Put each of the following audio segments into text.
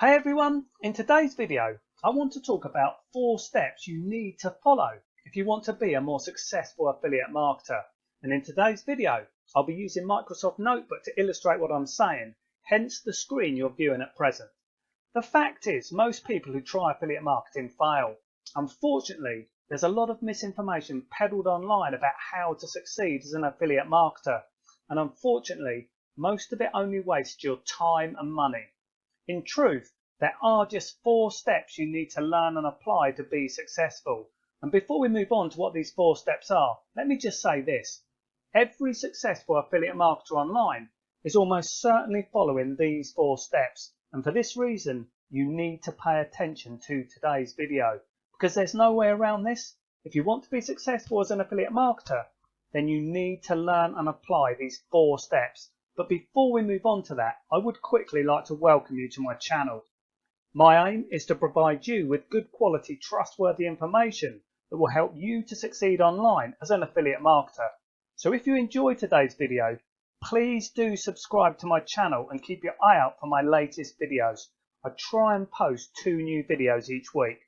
Hey everyone, in today's video I want to talk about 4 steps you need to follow if you want to be a more successful affiliate marketer. And in today's video I'll be using Microsoft Notebook to illustrate what I'm saying, hence the screen you're viewing at present. The fact is, most people who try affiliate marketing fail. Unfortunately, there's a lot of misinformation peddled online about how to succeed as an affiliate marketer, and unfortunately most of it only wastes your time and money. In truth, there are just 4 steps you need to learn and apply to be successful. And before we move on to what these 4 steps are, let me just say this. Every successful affiliate marketer online is almost certainly following these 4 steps. And for this reason, you need to pay attention to today's video, because there's no way around this. If you want to be successful as an affiliate marketer, then you need to learn and apply these 4 steps. But before we move on to that, I would quickly like to welcome you to my channel. My aim is to provide you with good quality, trustworthy information that will help you to succeed online as an affiliate marketer. So if you enjoyed today's video, please do subscribe to my channel and keep your eye out for my latest videos. I try and post 2 new videos each week.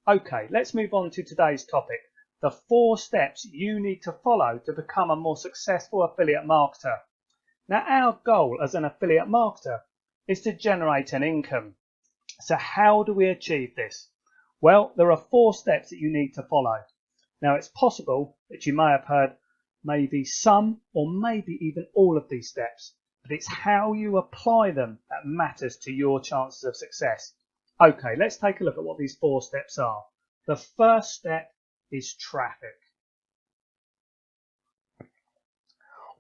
Okay, let's move on to today's topic. The 4 steps you need to follow to become a more successful affiliate marketer. Now, our goal as an affiliate marketer is to generate an income. So how do we achieve this? Well, there are 4 steps that you need to follow. Now, it's possible that you may have heard maybe some or maybe even all of these steps, but it's how you apply them that matters to your chances of success. Okay, let's take a look at what these 4 steps are. The first step is traffic.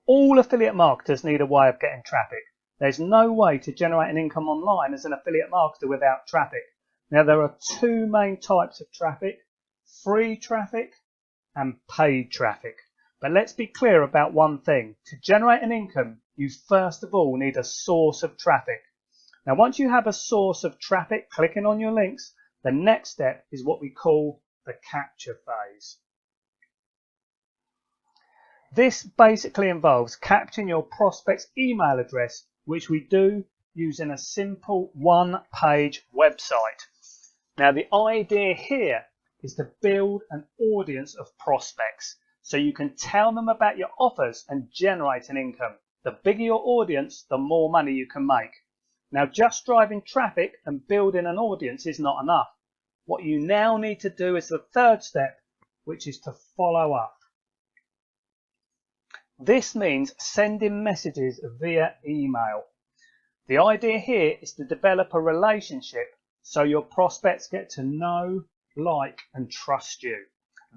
All affiliate marketers need a way of getting traffic. There's no way to generate an income online as an affiliate marketer without traffic. Now, there are 2 main types of traffic: free traffic and paid traffic. But let's be clear about one thing. To generate an income, you first of all need a source of traffic. Now, once you have a source of traffic, clicking on your links, the next step is what we call the capture phase. This basically involves capturing your prospect's email address, which we do using a simple 1-page website. Now, the idea here is to build an audience of prospects so you can tell them about your offers and generate an income. The bigger your audience, the more money you can make. Now, just driving traffic and building an audience is not enough. What you now need to do is the 3rd step, which is to follow up. This means sending messages via email. The idea here is to develop a relationship so your prospects get to know, like and trust you.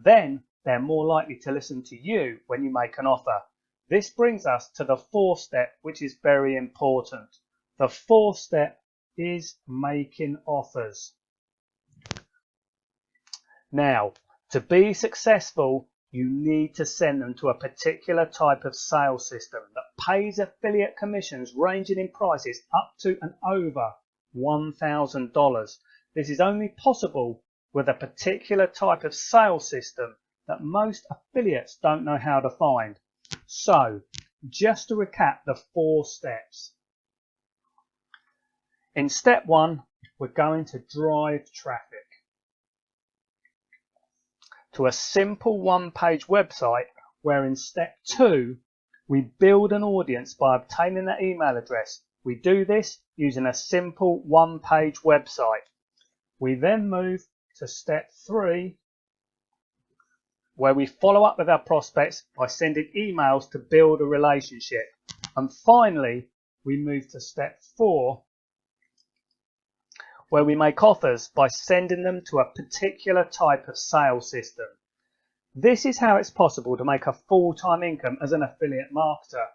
Then they're more likely to listen to you when you make an offer. This brings us to the 4th step, which is very important. The 4th step is making offers. Now, to be successful, you need to send them to a particular type of sales system that pays affiliate commissions ranging in prices up to and over $1,000. This is only possible with a particular type of sales system that most affiliates don't know how to find. So, just to recap the 4 steps. In step 1, we're going to drive traffic to a simple 1-page website, where in step 2 we build an audience by obtaining their email address. We do this using a simple 1-page website. We then move to step 3, where we follow up with our prospects by sending emails to build a relationship. And finally, we move to step 4, where we make offers by sending them to a particular type of sales system. This is how it's possible to make a full-time income as an affiliate marketer.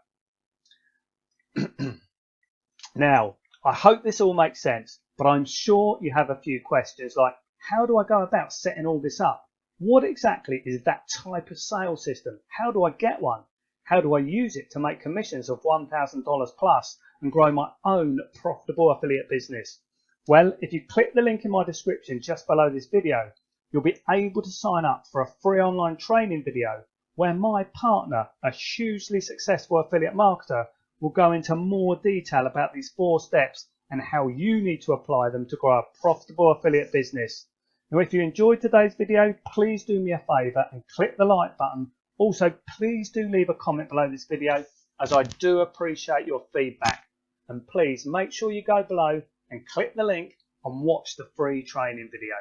Now, I hope this all makes sense, but I'm sure you have a few questions like, how do I go about setting all this up? What exactly is that type of sales system? How do I get one? How do I use it to make commissions of $1,000 plus and grow my own profitable affiliate business? Well, if you click the link in my description just below this video, you'll be able to sign up for a free online training video where my partner, a hugely successful affiliate marketer, will go into more detail about these 4 steps and how you need to apply them to grow a profitable affiliate business. Now, if you enjoyed today's video, please do me a favour and click the like button. Also, please do leave a comment below this video, as I do appreciate your feedback. And please make sure you go below and click the link and watch the free training video.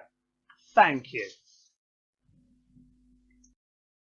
Thank you.